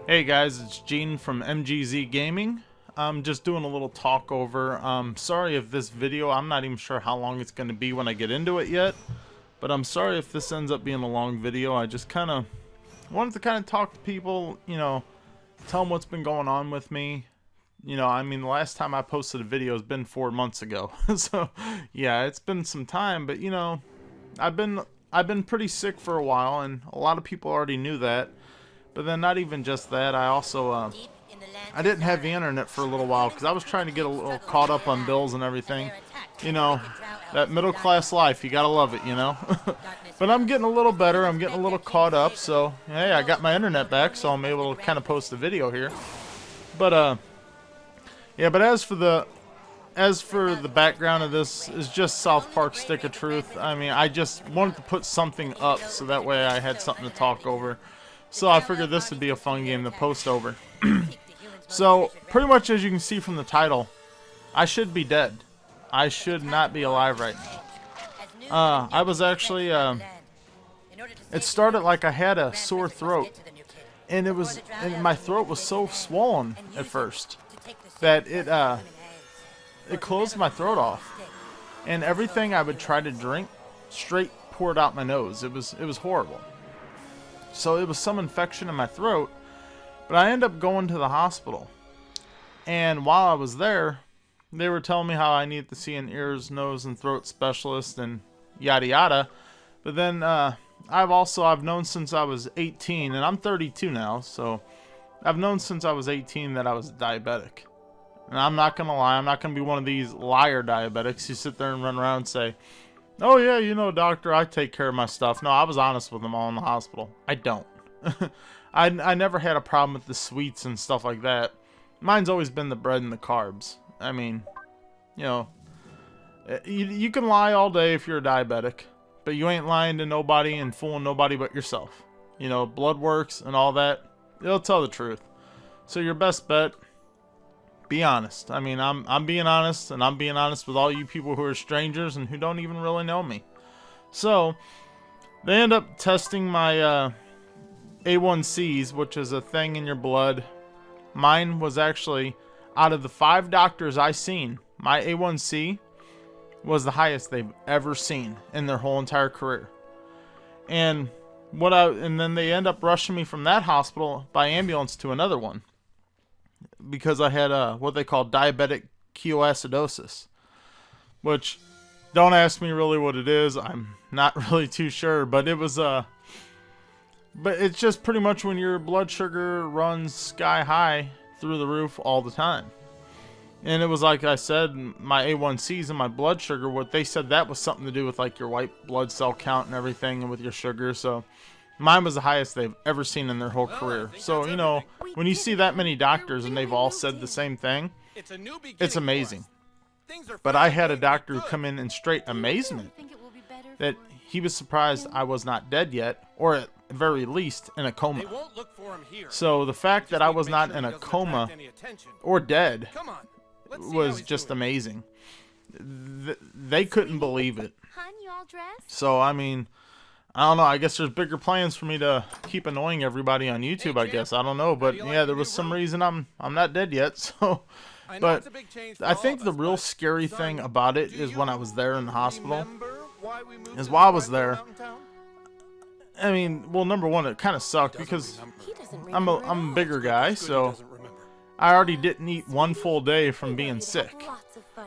Hey guys, it's Gene from MGZ Gaming. I'm just doing a little talk over. Sorry if this video, I'm not even sure how long it's going to be when I get into it yet. But I'm sorry if this ends up being a long video. I just kind of wanted to talk to people, tell them what's been going on with me. I mean, the last time I posted a video has been 4 months ago. So, yeah, it's been some time. But, I've been pretty sick for a while, and a lot of people already knew that. But then not even just that, I also, I didn't have the internet for a little while because I was trying to get a little caught up on bills and everything. That middle class life, you gotta love it, But I'm getting a little better, I'm getting a little caught up, so, hey, I got my internet back, so I'm able to kind of post a video here. But, yeah, but as for the background of this, is just South Park Stick of Truth. I mean, I just wanted to put something up so that way I had something to talk over. So I figured this would be a fun game to post over. So, pretty much as you can see from the title, I should be dead. I should not be alive right now. I was actually, it started like I had a sore throat. And my throat was so swollen at first that it closed my throat off. And everything I would try to drink straight poured out my nose. It was horrible. So it was some infection in my throat, but I ended up going to the hospital. And while I was there, they were telling me how I needed to see an ears, nose, and throat specialist and yada yada. But then I've known since I was 18, and I'm 32 now, so I've known since I was 18 that I was diabetic. And I'm not gonna lie, I'm not gonna be one of these liar diabetics who sit there and run around and say, "Oh yeah, doctor, I take care of my stuff." No, I was honest with them all in the hospital. I don't. I never had a problem with the sweets and stuff like that. Mine's always been the bread and the carbs. I mean, you can lie all day if you're a diabetic, but you ain't lying to nobody and fooling nobody but yourself. Blood works and all that. It'll tell the truth. So your best bet, be honest. I mean, I'm being honest, and I'm being honest with all you people who are strangers and who don't even really know me. So, they end up testing my A1Cs, which is a thing in your blood. Mine was actually, out of the 5 doctors I seen, my A1C was the highest they've ever seen in their whole entire career. And then they end up rushing me from that hospital by ambulance to another one, because I had what they call diabetic ketoacidosis, which, don't ask me really what it is. I'm not really too sure, but it was but it's just pretty much when your blood sugar runs sky high through the roof all the time. And it was like I said, my A1Cs and my blood sugar, what they said that was something to do with like your white blood cell count and everything, and with your sugar. So mine was the highest they've ever seen in their whole career. So, when you see that many doctors and they've all said the same thing, it's amazing. But I had a doctor who come in straight amazement that he was surprised I was not dead yet, or at the very least in a coma. So the fact that I was not in a coma or dead was just amazing. They couldn't believe it. So, I mean, I don't know. I guess there's bigger plans for me to keep annoying everybody on YouTube, I guess. I don't know. But yeah, there was some reason I'm not dead yet. So, but I think the real scary thing about it is when I was there in the hospital, is while I was there, I mean, well, number one, it kind of sucked because I'm a bigger guy, so I already didn't eat one full day from being sick.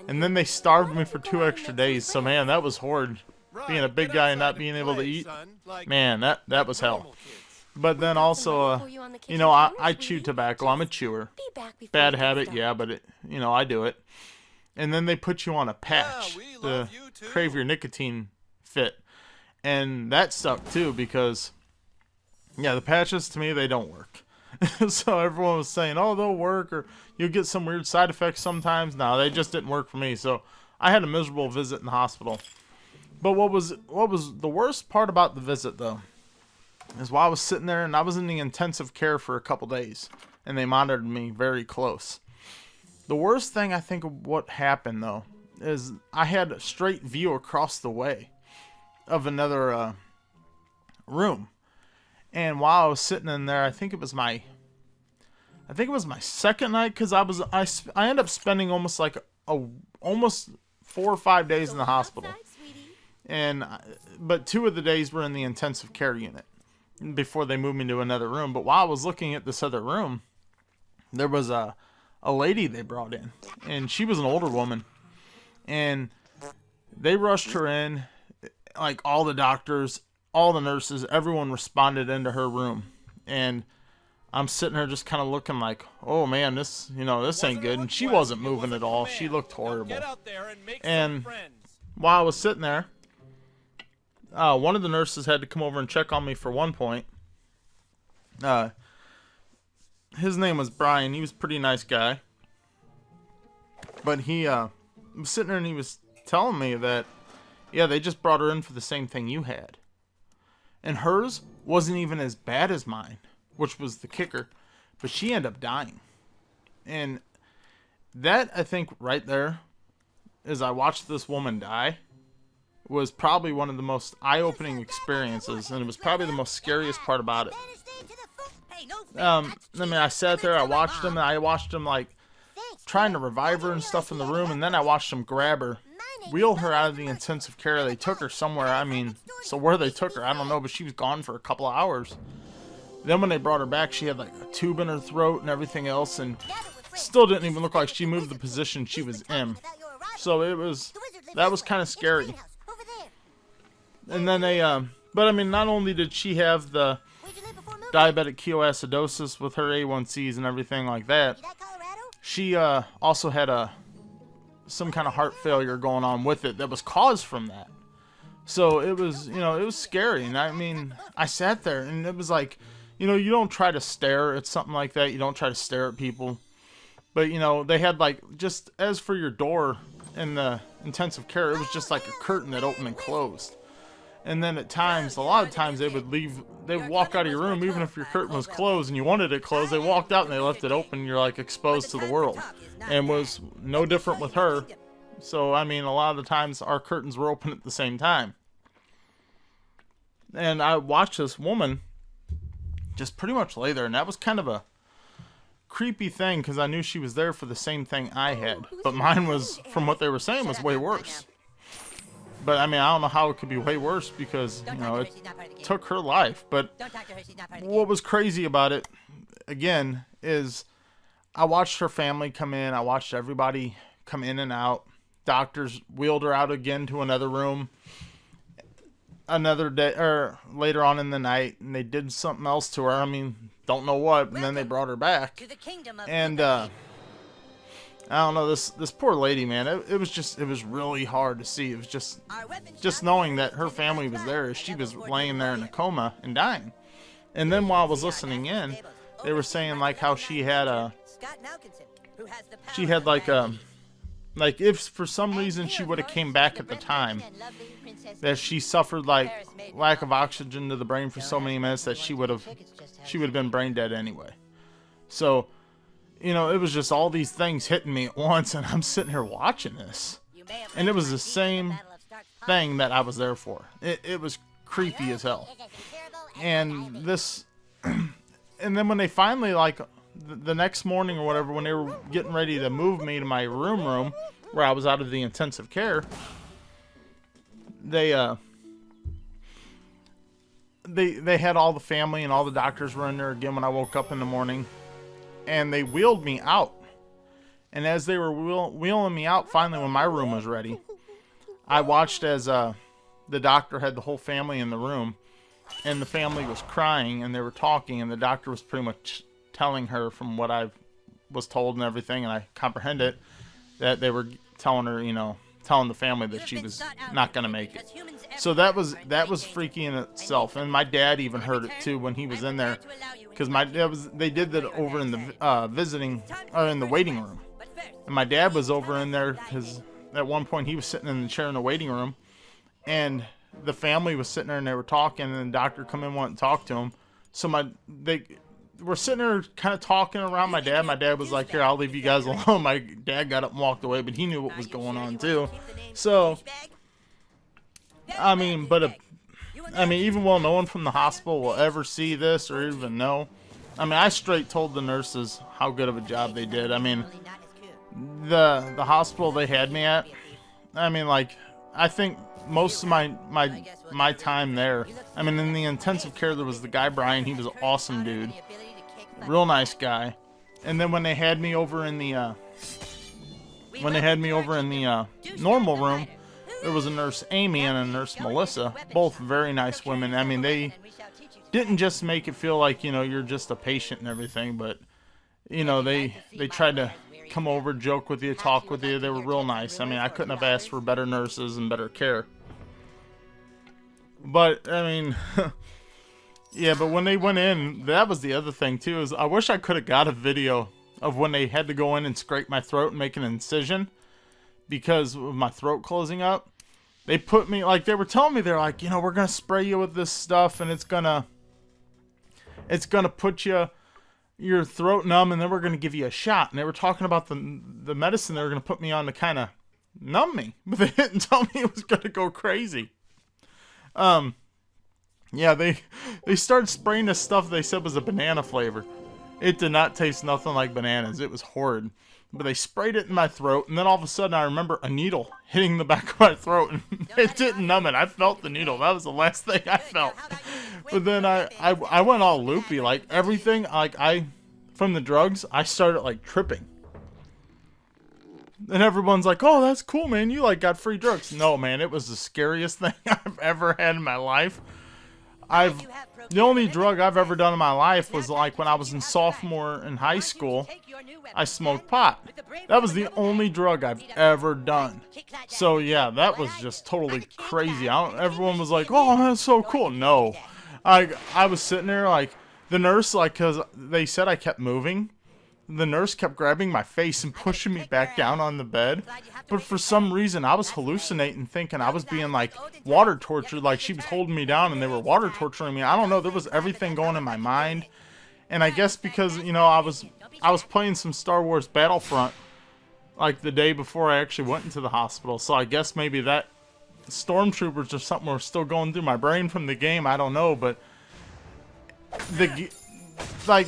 And then they starved me for 2 extra days. So, man, that was horrid. Being a big guy and not being able to eat, man, that was hell. But then also, I chew tobacco. I'm a chewer. Bad habit, yeah, but I do it. And then they put you on a patch to crave your nicotine fit. And that sucked too, because, yeah, the patches, to me, they don't work. So everyone was saying, oh, they'll work, or you'll get some weird side effects sometimes. No, they just didn't work for me. So I had a miserable visit in the hospital. But what was the worst part about the visit, though, is while I was sitting there, and I was in the intensive care for a couple days, and they monitored me very close. The worst thing I think of what happened, though, is I had a straight view across the way of another room. And while I was sitting in there, I think it was my I think it was my second night, because I ended up spending almost like almost 4 or 5 days in the hospital, and but 2 of the days were in the intensive care unit before they moved me to another room. But while I was looking at this other room, there was a lady they brought in, and she was an older woman, and they rushed her in. Like, all the doctors, all the nurses, everyone responded into her room, and I'm sitting there just kind of looking like, oh man, this ain't good. And she wasn't moving at all. She looked horrible. And while I was sitting there, one of the nurses had to come over and check on me for one point. His name was Brian. He was a pretty nice guy. But he was sitting there and he was telling me that, yeah, they just brought her in for the same thing you had. And hers wasn't even as bad as mine, which was the kicker. But she ended up dying. And that, I think, right there, as I watched this woman die, was probably one of the most eye-opening experiences. And it was probably the most scariest part about it. I mean, I sat there, I watched him, and I watched him, like, trying to revive her and stuff in the room. And then I watched him grab her, wheel her out of the intensive care. They took her somewhere. I mean, so where they took her, I don't know, but she was gone for a couple of hours. Then when they brought her back, she had like a tube in her throat and everything else, and still didn't even look like she moved the position she was in. So that was kind of scary. And then but I mean, not only did she have the diabetic ketoacidosis with her A1Cs and everything like that, she also had some kind of heart failure going on with it that was caused from that. So it was, it was scary. And I mean, I sat there and it was like, you don't try to stare at something like that. You don't try to stare at people. But, they had like, just as for your door in the intensive care, it was just like a curtain that opened and closed. And then at times, a lot of times they would walk out of your room, even if your curtain was closed and you wanted it closed, they walked out and they left it open. You're like exposed to the world. And was no different with her. So, I mean, a lot of the times our curtains were open at the same time. And I watched this woman just pretty much lay there, and that was kind of a creepy thing because I knew she was there for the same thing I had. But mine was, from what they were saying, was way worse. But I mean, I don't know how it could be way worse because, it took her life. But what was crazy about it, again, is I watched her family come in. I watched everybody come in and out. Doctors wheeled her out again to another room another day, or later on in the night, and they did something else to her. I mean, don't know what, and then they brought her back. And I don't know, this poor lady, man, it was really hard to see. It was just knowing that her family was there as she was laying there in a coma and dying. And then while I was listening in, they were saying like how she had like if for some reason she would have came back at the time, that she suffered like lack of oxygen to the brain for so many minutes that she would have been brain dead anyway. So, it was just all these things hitting me at once, and I'm sitting here watching this, and it was the same thing that I was there for. It was creepy as hell. And this, and then when they finally, like, the next morning or whatever, when they were getting ready to move me to my room where I was out of the intensive care, they had all the family and all the doctors were in there again when I woke up in the morning, and they wheeled me out. And as they were wheeling me out, finally when my room was ready, I watched as the doctor had the whole family in the room, and the family was crying and they were talking, and the doctor was pretty much telling her, from what I was told and everything, and I comprehend it, that they were telling her, telling the family that she was not going to make it. So that was freaky in itself. And my dad even heard it too when he was in there, because they did that over in the in the waiting room. And my dad was over in there because at one point he was sitting in the chair in the waiting room, and the family was sitting there and they were talking, and the doctor come in and wanted to talk to him. So they were sitting there kind of talking around my dad. My dad was like, "Here, I'll leave you guys alone." My dad got up and walked away, but he knew what was going on too. So, I mean, even well, no one from the hospital will ever see this or even know. I mean, I straight told the nurses how good of a job they did. I mean, the hospital they had me at, I mean, like, I think most of my time there, I mean, in the intensive care, there was the guy Brian. He was an awesome dude, real nice guy. And then when they had me over in the normal room, there was a nurse Amy and a nurse Melissa, both very nice women. I mean, they didn't just make it feel like, you know, you're just a patient and everything, but, you know, they tried to come over, joke with you, talk with you. They were real nice. I mean, I couldn't have asked for better nurses and better care. But, I mean, yeah, but when they went in, that was the other thing, too, is I wish I could have got a video of when they had to go in and scrape my throat and make an incision because of my throat closing up. They put me, like, they were telling me, they're like, you know, we're going to spray you with this stuff, and it's going to put your throat numb, and then we're going to give you a shot. And they were talking about the medicine they were going to put me on to kind of numb me, but they didn't tell me it was going to go crazy. Yeah, they started spraying this stuff they said was a banana flavor. It did not taste nothing like bananas. It was horrid. But they sprayed it in my throat, and then all of a sudden I remember a needle hitting the back of my throat, and it didn't numb it. I felt the needle. That was the last thing I felt. But then I went all loopy, like everything, like from the drugs, I started like tripping. And everyone's like, oh, that's cool, man. You like got free drugs. No, man, it was the scariest thing I've ever had in my life. The only drug I've ever done in my life was like when I was in sophomore in high school, I smoked pot. That was the only drug I've ever done. So yeah, that was just totally crazy. Everyone was like, oh, that's so cool. No, I was sitting there like the nurse, like, cause they said I kept moving. The nurse kept grabbing my face and pushing me back down on the bed. But for some reason, I was hallucinating, thinking I was being, like, water tortured. Like, she was holding me down and they were water torturing me. I don't know. There was everything going in my mind. And I guess because, you know, I was playing some Star Wars Battlefront, like, the day before I actually went into the hospital. So I guess maybe that stormtroopers or something were still going through my brain from the game. I don't know. But like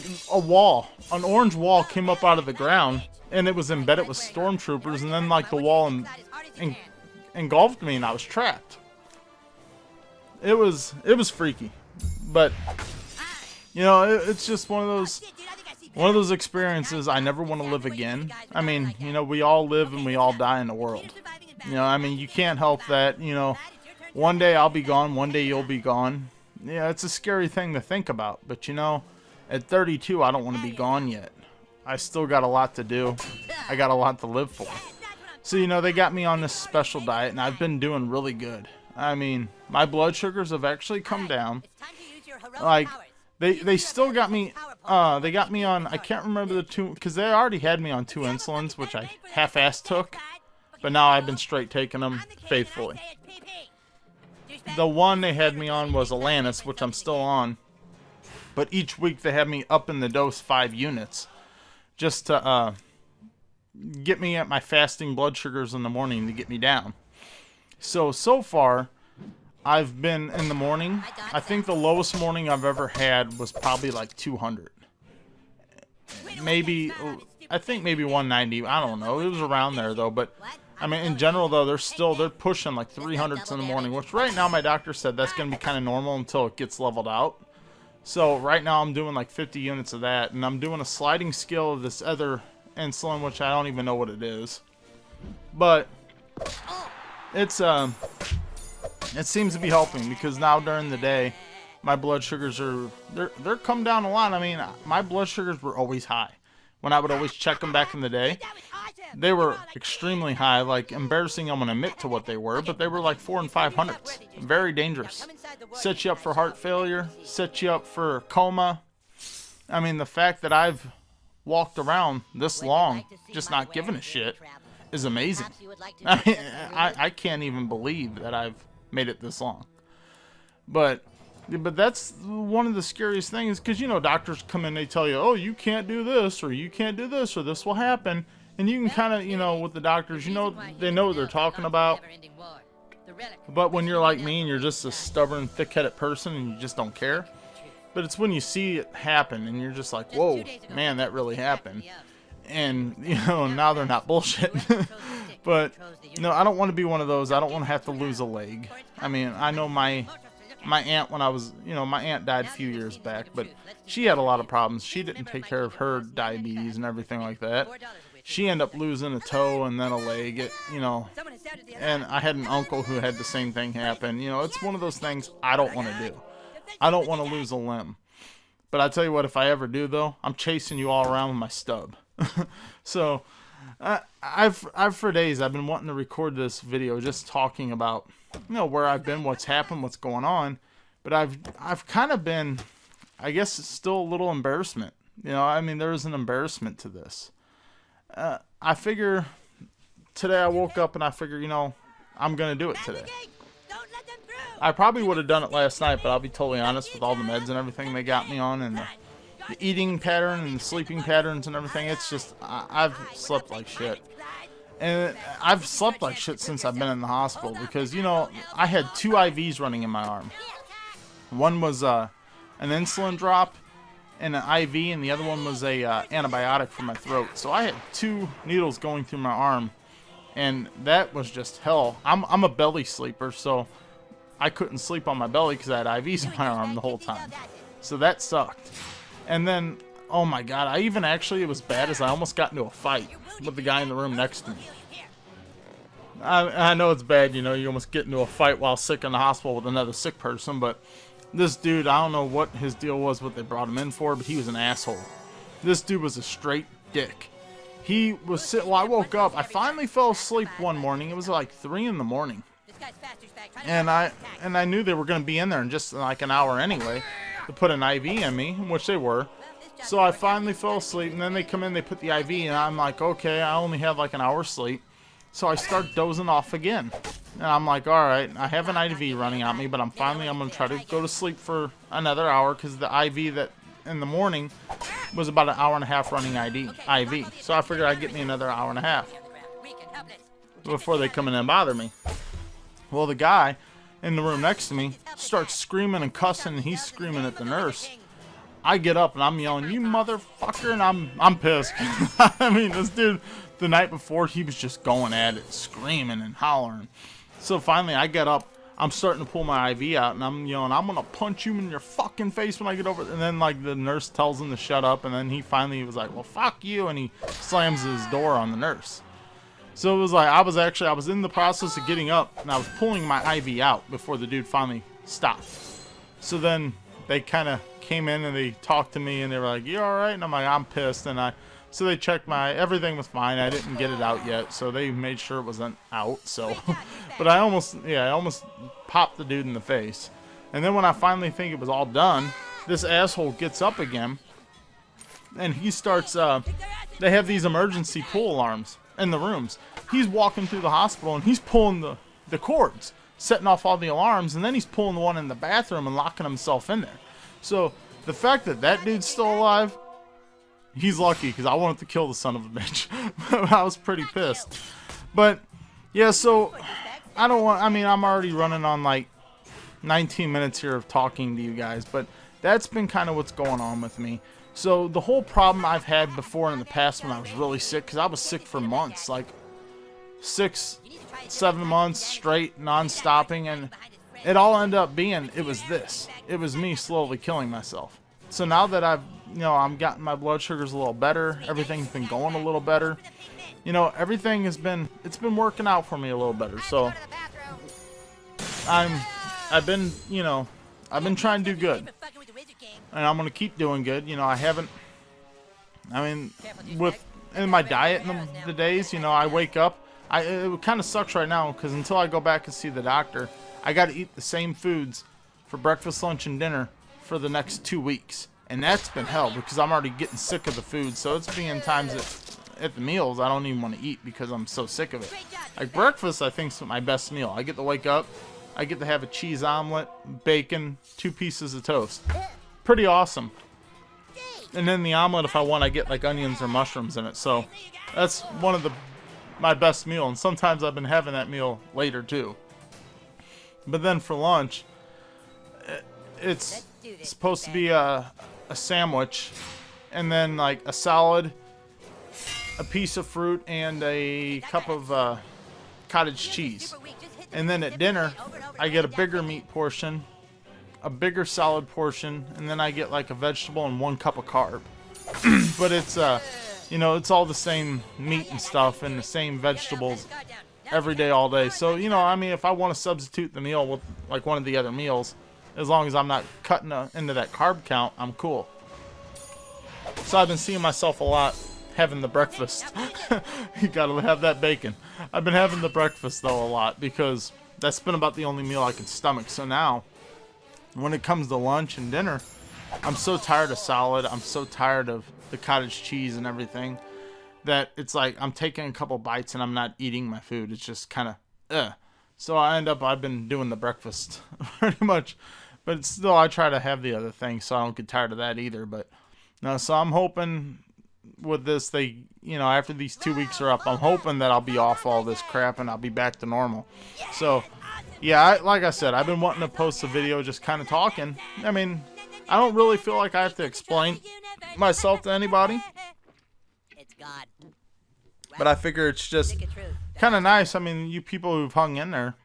an orange wall came up out of the ground, and it was embedded with stormtroopers, and then like the wall engulfed me, and I was trapped. It was freaky, but you know, it's just one of those experiences I never want to live again. I mean, you know, we all live and we all die in the world. You know, I mean, you can't help that. You know, one day I'll be gone, one day you'll be gone. Yeah, it's a scary thing to think about, but you know, at 32, I don't want to be gone yet. I still got a lot to do. I got a lot to live for. So, you know, they got me on this special diet, and I've been doing really good. I mean, my blood sugars have actually come down. Like, they still got me, they got me on, I can't remember the two, because they already had me on 2 insulins, which I half-assed took. But now I've been straight taking them faithfully. The one they had me on was Alanis, which I'm still on. But each week they had me up in the dose 5 units just to get me at my fasting blood sugars in the morning to get me down. So far, I've been in the morning. I think the lowest morning I've ever had was probably like 200. I think maybe 190. I don't know. It was around there though. But I mean, in general though, they're pushing like 300s in the morning, which right now my doctor said that's going to be kind of normal until it gets leveled out. So right now I'm doing like 50 units of that, and I'm doing a sliding scale of this other insulin, which I don't even know what it is. But it seems to be helping, because now during the day my blood sugars they're come down a lot. I mean, my blood sugars were always high. When I would always check them back in the day, they were extremely high, like embarrassing I'm gonna admit to what they were, but they were like 400s and 500s. Very dangerous. Set you up for heart failure, set you up for coma. I mean, the fact that I've walked around this long just not giving a shit is amazing. I mean, I can't even believe that I've made it this long. But that's one of the scariest things, because, you know, doctors come in, they tell you, oh, you can't do this, or you can't do this, or this will happen. And you can kind of, you know, with the doctors, you know, they know what they're talking about. But when you're like me and you're just a stubborn, thick-headed person and you just don't care, But it's when you see it happen and you're just like, whoa, man, that really happened. And, you know, now they're not bullshit. But, no, I don't want to be one of those. I don't want to have to lose a leg. I mean, I know my aunt, when I was, you know, my aunt died a few years back, but she had a lot of problems. She didn't take care of her diabetes and everything like that. She ended up losing a toe and then a leg, you know. And I had an uncle who had the same thing happen. You know, it's one of those things I don't want to do. I don't want to lose a limb. But I tell you what, if I ever do, though, I'm chasing you all around with my stub. So, I've for days, I've been wanting to record this video just talking about, you know, where I've been, what's happened, what's going on. But I've kind of been, I guess it's still a little embarrassment. You know, I mean, there is an embarrassment to this. I figure, today I woke up and I figure, you know, I'm going to do it today. I probably would have done it last night, but I'll be totally honest, with all the meds and everything they got me on, and the eating pattern and the sleeping patterns and everything, it's just, I've slept like shit. And I've slept like shit since I've been in the hospital because, you know, I had 2 IVs running in my arm. One was an insulin drop and an IV, and the other one was a antibiotic for my throat. So I had 2 needles going through my arm, and that was just hell. I'm a belly sleeper, so I couldn't sleep on my belly because I had IVs in my arm the whole time. So that sucked. And then, oh my god, I even actually, it was bad as I almost got into a fight with the guy in the room next to me. I know it's bad, you know, you almost get into a fight while sick in the hospital with another sick person, but this dude, I don't know what his deal was, what they brought him in for, but he was an asshole. This dude was a straight dick. He was sitting, well, I woke up, I finally fell asleep one morning, it was like 3 in the morning. And I knew they were going to be in there in just like an hour anyway to put an IV in me, which they were. So I finally fell asleep, and then they come in, they put the IV, and I'm like, okay, I only have like an hour's sleep. So I start dozing off again. And I'm like, alright, I have an IV running at me, but I'm going to try to go to sleep for another hour because the IV that in the morning was about an hour and a half running IV. So I figured I'd get me another hour and a half before they come in and bother me. Well, the guy in the room next to me starts screaming and cussing, and he's screaming at the nurse. I get up and I'm yelling, "You motherfucker!" and I'm pissed. I mean, this dude, the night before, he was just going at it, screaming and hollering. So finally, I get up. I'm starting to pull my IV out, and I'm yelling, "I'm gonna punch you in your fucking face when I get over." And then, like, the nurse tells him to shut up, and then he finally was like, "Well, fuck you," and he slams his door on the nurse. So it was like, I was in the process of getting up, and I was pulling my IV out before the dude finally stopped. So then they kind of came in and they talked to me, and they were like, "You all right?" And I'm like, "I'm pissed." And so they checked everything was fine. I didn't get it out yet, so they made sure it wasn't out. So, but I almost popped the dude in the face. And then when I finally think it was all done, this asshole gets up again, and he starts, they have these emergency pull alarms in the rooms. He's walking through the hospital, and he's pulling the cords, setting off all the alarms, and then he's pulling the one in the bathroom and locking himself in there. So the fact that that dude's still alive, he's lucky, because I wanted to kill the son of a bitch. I was pretty pissed. But yeah, so I'm already running on like 19 minutes here of talking to you guys, but that's been kind of what's going on with me. So the whole problem I've had before in the past when I was really sick, because I was sick for months, like 6-7 months straight, non-stopping, and it all ended up being, it was me slowly killing myself. So now that I'm getting my blood sugars a little better, everything's been going a little better, everything it's been working out for me a little better. So I've been trying to do good, and I'm gonna keep doing good. In my diet in the days, I wake up, it kind of sucks right now, because until I go back and see the doctor, I got to eat the same foods for breakfast, lunch, and dinner for the next 2 weeks. And that's been hell, because I'm already getting sick of the food. So it's being times at the meals I don't even want to eat because I'm so sick of it. Like breakfast, I think is my best meal. I get to wake up, I get to have a cheese omelet, bacon, 2 pieces of toast. Pretty awesome. And then the omelet, if I want, I get like onions or mushrooms in it. So that's one of my best meal. And sometimes I've been having that meal later too. But then for lunch, it's It's supposed to be a sandwich, and then like a salad, a piece of fruit, and a cup of cottage cheese. And then at dinner, I get a bigger meat portion, a bigger salad portion, and then I get like a vegetable and 1 cup of carb. But it's you know, it's all the same meat and stuff and the same vegetables every day, all day. So, you know, I mean, if I want to substitute the meal with like one of the other meals, as long as I'm not cutting into that carb count, I'm cool. So I've been seeing myself a lot having the breakfast. You gotta have that bacon. I've been having the breakfast though a lot because that's been about the only meal I can stomach. So now when it comes to lunch and dinner, I'm so tired of salad, I'm so tired of the cottage cheese and everything, that it's like I'm taking a couple bites and I'm not eating my food. It's just kind of so I've been doing the breakfast pretty much, but still I try to have the other thing so I don't get tired of that either. But no, so I'm hoping with this, you know, after these 2 weeks are up, I'm hoping that I'll be off all this crap and I'll be back to normal. So yeah, like I said, I've been wanting to post a video just kind of talking. I mean, I don't really feel like I have to explain myself to anybody, but I figure it's just kind of nice. I mean, you people who've hung in there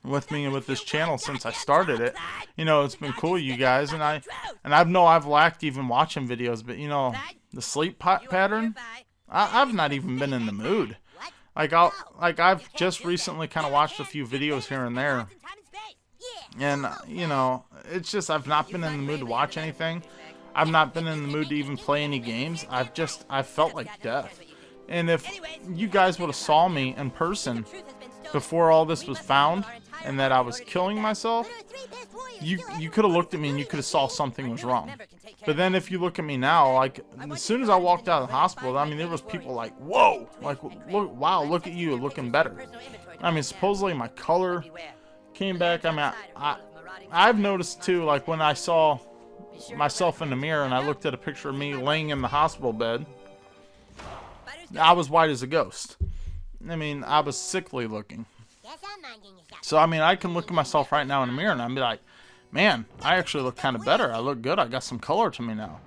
with me and with this channel since I started it, you know, it's been cool, you guys. And I know I've lacked even watching videos, but you know, the sleep pattern, I've not even been in the mood. Like I've just recently kind of watched a few videos here and there, and you know, it's just I've not been in the mood to watch anything. I've not been in the mood to even play any games. I felt like death. And if you guys would have saw me in person before all this was found and that I was killing myself, you could have looked at me and you could have saw something was wrong. But then if you look at me now, like as soon as I walked out of the hospital, I mean, there was people like, whoa, like, look, wow, look at you looking better. I mean, supposedly my color came back. I mean, I've noticed too, like when I saw myself in the mirror and I looked at a picture of me laying in the hospital bed, I was white as a ghost. I mean, I was sickly looking. So I mean, I can look at myself right now in the mirror and I'd be like, man, I actually look kind of better. I look good. I got some color to me now.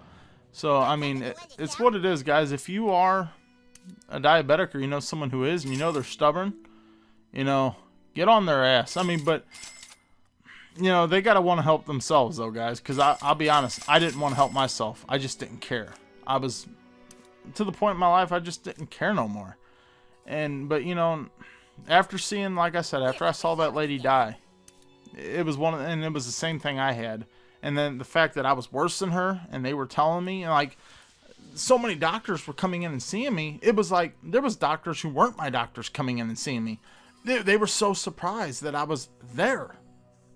So I mean, it's what it is, guys. If you are a diabetic or you know someone who is and you know they're stubborn, you know, get on their ass. I mean, but you know, they gotta want to help themselves though, guys, because I'll be honest, I didn't want to help myself. I just didn't care. I was to the point in my life I just didn't care no more. But you know, after seeing, like I said, after I saw that lady die, it was and it was the same thing I had. And then the fact that I was worse than her and they were telling me, and like so many doctors were coming in and seeing me, it was like there was doctors who weren't my doctors coming in and seeing me. They were so surprised that I was there.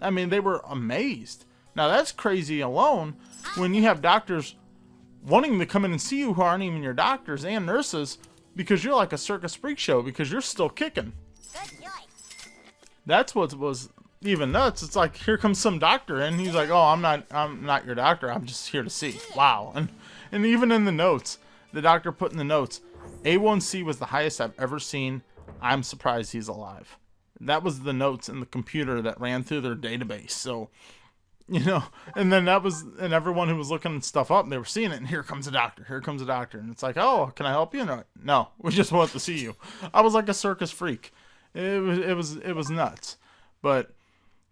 I mean, they were amazed. Now that's crazy alone when you have doctors wanting to come in and see you who aren't even your doctors and nurses because you're like a circus freak show because you're still kicking. That's what was even nuts. It's like, here comes some doctor and he's like, oh, I'm not your doctor. I'm just here to see. Wow. And even in the notes, the doctor put in the notes, A1C was the highest I've ever seen. I'm surprised he's alive. That was the notes in the computer that ran through their database. So, you know, and then and everyone who was looking stuff up, they were seeing it, and here comes a doctor, here comes a doctor. And it's like, oh, can I help you? And they're like, no, we just want to see you. I was like a circus freak. It was nuts. But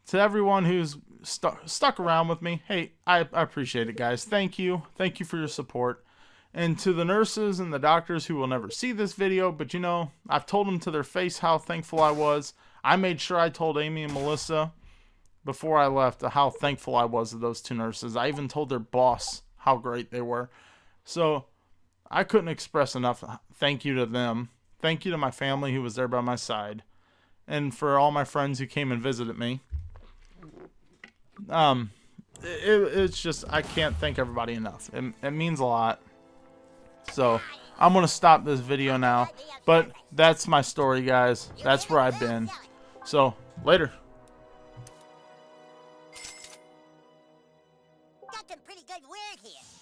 to everyone who's stuck around with me, hey, I appreciate it, guys. Thank you. Thank you for your support. And to the nurses and the doctors who will never see this video, but you know, I've told them to their face how thankful I was. I made sure I told Amy and Melissa before I left how thankful I was to those two nurses. I even told their boss how great they were. So I couldn't express enough thank you to them. Thank you to my family who was there by my side. And for all my friends who came and visited me. It's just, I can't thank everybody enough. It means a lot. So I'm going to stop this video now. But that's my story, guys. That's where I've been. So, later. Got some pretty good word here.